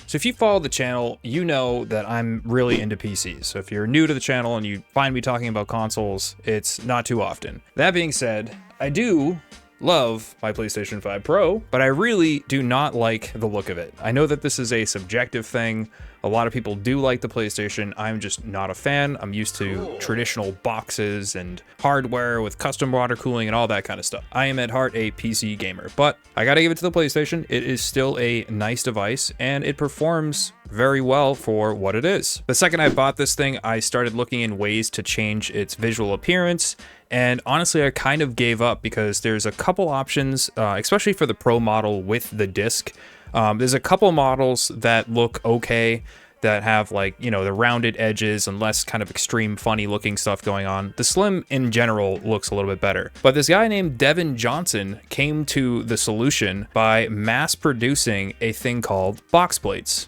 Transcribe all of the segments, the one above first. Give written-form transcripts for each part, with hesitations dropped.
So if you follow the channel, you know that I'm really into PCs. So if you're new to the channel and you find me talking about consoles, it's not too often. That being said, I do love my PlayStation 5 Pro, but I really do not like the look of it. I know that this is a subjective thing. A lot of people do like the PlayStation. I'm just not a fan. I'm used to traditional boxes and hardware with custom water cooling and all that kind of stuff. I am at heart a PC gamer, but I gotta give it to the PlayStation. It is still a nice device and it performs very well for what it is. The second I bought this thing, I started looking in ways to change its visual appearance. And honestly, I kind of gave up because there's a couple options, especially for the Pro model with the disc. There's a couple models that look okay, that have like, you know, the rounded edges and less kind of extreme funny looking stuff going on. The Slim in general looks a little bit better. But this guy named Devin Johnson came to the solution by mass producing a thing called box plates.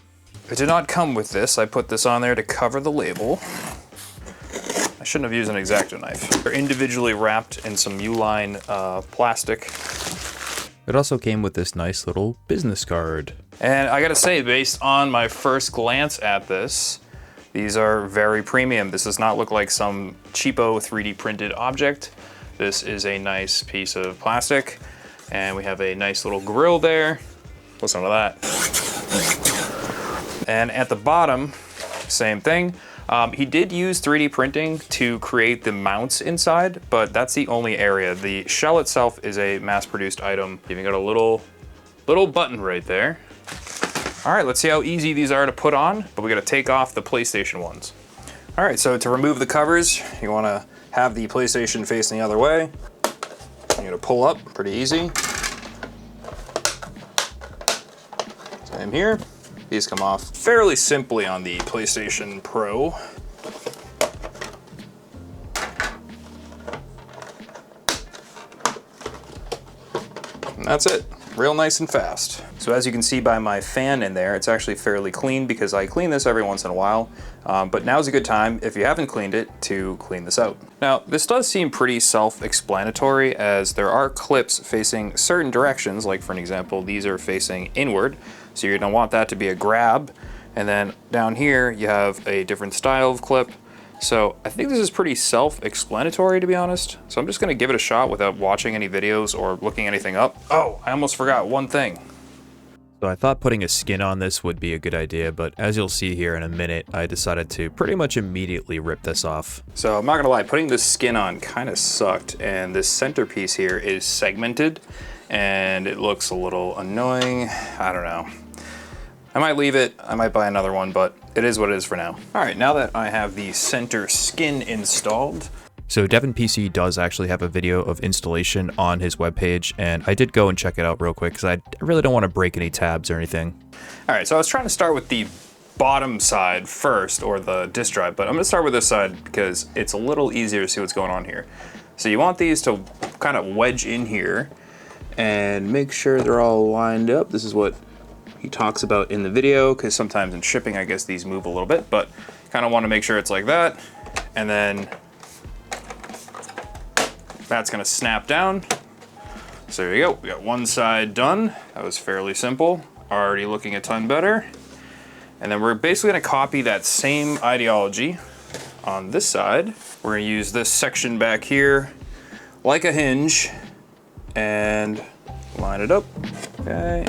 It did not come with this. I put this on there to cover the label. I shouldn't have used an X-Acto knife. They're individually wrapped in some Uline plastic. It also came with this nice little business card. And I gotta say, based on my first glance at this, these are very premium. This does not look like some cheapo 3D printed object. This is a nice piece of plastic. And we have a nice little grill there. Listen to that. And at the bottom, same thing. He did use 3D printing to create the mounts inside, but that's the only area. The shell itself is a mass-produced item. Even got a little button right there. All right, let's see how easy these are to put on, but we gotta take off the PlayStation ones. All right, so to remove the covers, you wanna have the PlayStation facing the other way. You're gonna pull up, pretty easy. Same here. These come off fairly simply on the PlayStation Pro. And that's it, real nice and fast. So as you can see by my fan in there, it's actually fairly clean because I clean this every once in a while. But now's a good time, if you haven't cleaned it, to clean this out. Now, this does seem pretty self-explanatory as there are clips facing certain directions, like for an example, these are facing inward. So you're gonna want that to be a grab. And then down here, you have a different style of clip. So I think this is pretty self-explanatory, to be honest. So I'm just gonna give it a shot without watching any videos or looking anything up. Oh, I almost forgot one thing. So I thought putting a skin on this would be a good idea, but as you'll see here in a minute, I decided to pretty much immediately rip this off. So I'm not gonna lie, putting this skin on kind of sucked, and this centerpiece here is segmented, and it looks a little annoying. I don't know. I might leave it, I might buy another one, but it is what it is for now. All right, now that I have the center skin installed. So Devin PC does actually have a video of installation on his webpage, and I did go and check it out real quick because I really don't want to break any tabs or anything. All right, so I was trying to start with the bottom side first, or the disk drive, but I'm gonna start with this side because it's a little easier to see what's going on here. So you want these to kind of wedge in here and make sure they're all lined up. This is what he talks about in the video, because sometimes in shipping, I guess these move a little bit, but kind of want to make sure it's like that. And then that's gonna snap down. So there you go, we got one side done. That was fairly simple, already looking a ton better. And then we're basically gonna copy that same ideology on this side. We're gonna use this section back here like a hinge and line it up, okay.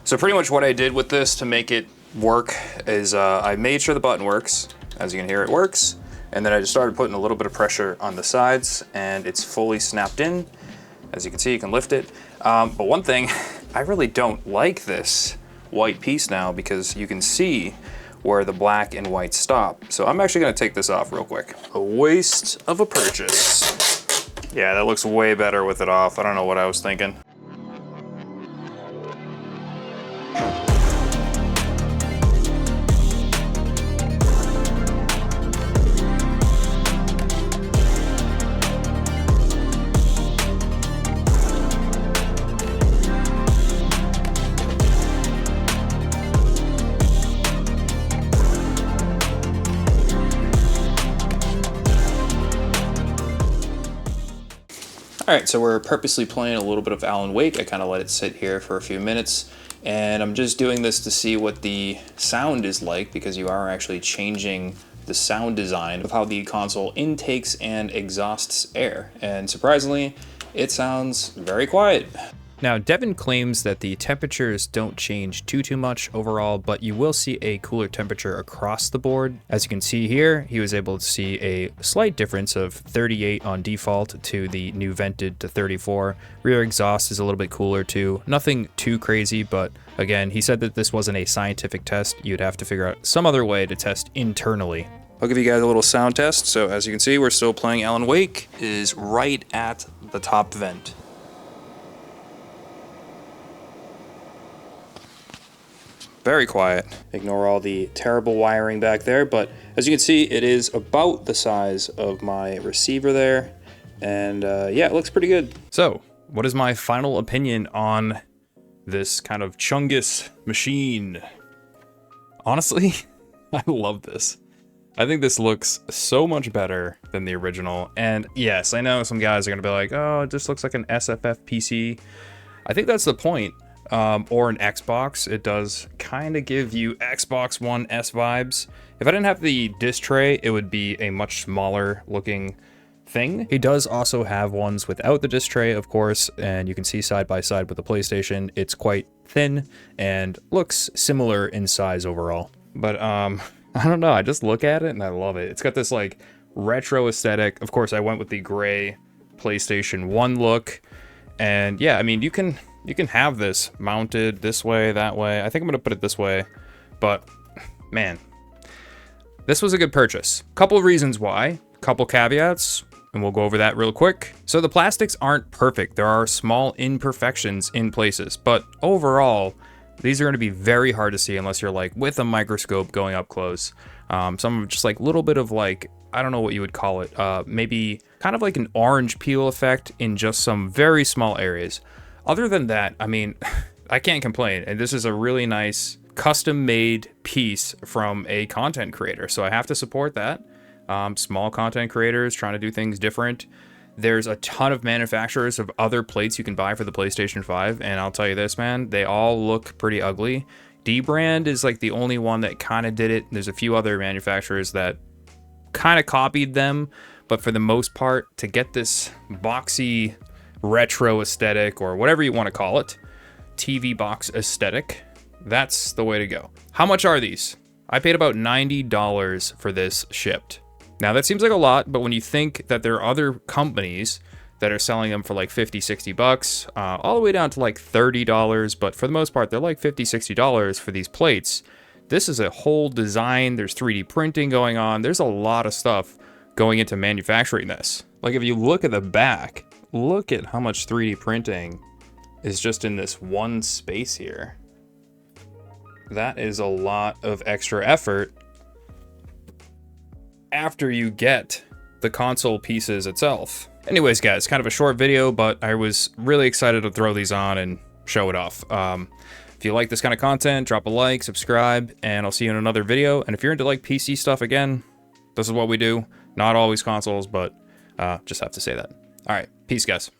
So pretty much what I did with this to make it work is I made sure the button works. As you can hear, it works. And then I just started putting a little bit of pressure on the sides and it's fully snapped in. As you can see, you can lift it. But one thing, I really don't like this white piece now because you can see where the black and white stop. So I'm actually gonna take this off real quick. A waste of a purchase. Yeah, that looks way better with it off. I don't know what I was thinking. Alright, so we're purposely playing a little bit of Alan Wake. I kind of let it sit here for a few minutes, and I'm just doing this to see what the sound is like, because you are actually changing the sound design of how the console intakes and exhausts air, and surprisingly, it sounds very quiet. Now, Devin claims that the temperatures don't change too much overall, but you will see a cooler temperature across the board. As you can see here, he was able to see a slight difference of 38 on default to the new vented to 34. Rear exhaust is a little bit cooler too. Nothing too crazy, but again, he said that this wasn't a scientific test. You'd have to figure out some other way to test internally. I'll give you guys a little sound test. So as you can see, we're still playing Alan Wake. It is right at the top vent. Very quiet. Ignore all the terrible wiring back there, but as you can see, it is about the size of my receiver there, and yeah, it looks pretty good. So, what is my final opinion on this kind of Chungus machine? Honestly, I love this. I think this looks so much better than the original, and yes, I know some guys are gonna be like, oh, it just looks like an SFF PC. I think that's the point. Or an Xbox. It does kind of give you Xbox One S vibes. If I didn't have the disc tray, it would be a much smaller looking thing. He does also have ones without the disc tray, of course, and you can see side by side with the PlayStation, it's quite thin and looks similar in size overall. But I don't know, I just look at it and I love it. It's got this like retro aesthetic. Of course, I went with the gray PlayStation 1 look, and yeah, I mean, you can have this mounted this way, that way. I think I'm gonna put it this way, but man, this was a good purchase. Couple of reasons why, couple caveats, and we'll go over that real quick. So the plastics aren't perfect. There are small imperfections in places, but overall, these are gonna be very hard to see unless you're like with a microscope going up close. Some just like little bit of like, I don't know what you would call it, maybe kind of like an orange peel effect in just some very small areas. Other than that, I mean, I can't complain. And this is a really nice custom-made piece from a content creator, so I have to support that. Small content creators trying to do things different. There's a ton of manufacturers of other plates you can buy for the PlayStation 5, and I'll tell you this, man, they all look pretty ugly. D-Brand is like the only one that kind of did it. There's a few other manufacturers that kind of copied them, but for the most part, to get this boxy retro aesthetic, or whatever you want to call it, TV box aesthetic, that's the way to go. How much are these? I paid about $90 for this shipped. Now that seems like a lot, but when you think that there are other companies that are selling them for like 50, 60 bucks, all the way down to like $30, but for the most part, they're like 50, 60 dollars for these plates. This is a whole design. There's 3D printing going on. There's a lot of stuff going into manufacturing this. Like if you look at the back, look at how much 3D printing is just in this one space here. That is a lot of extra effort after you get the console pieces itself. Anyways, guys, kind of a short video, but I was really excited to throw these on and show it off. If you like this kind of content, drop a like, subscribe, and I'll see you in another video. And if you're into like PC stuff again, this is what we do. Not always consoles, but just have to say that. All right, peace, guys.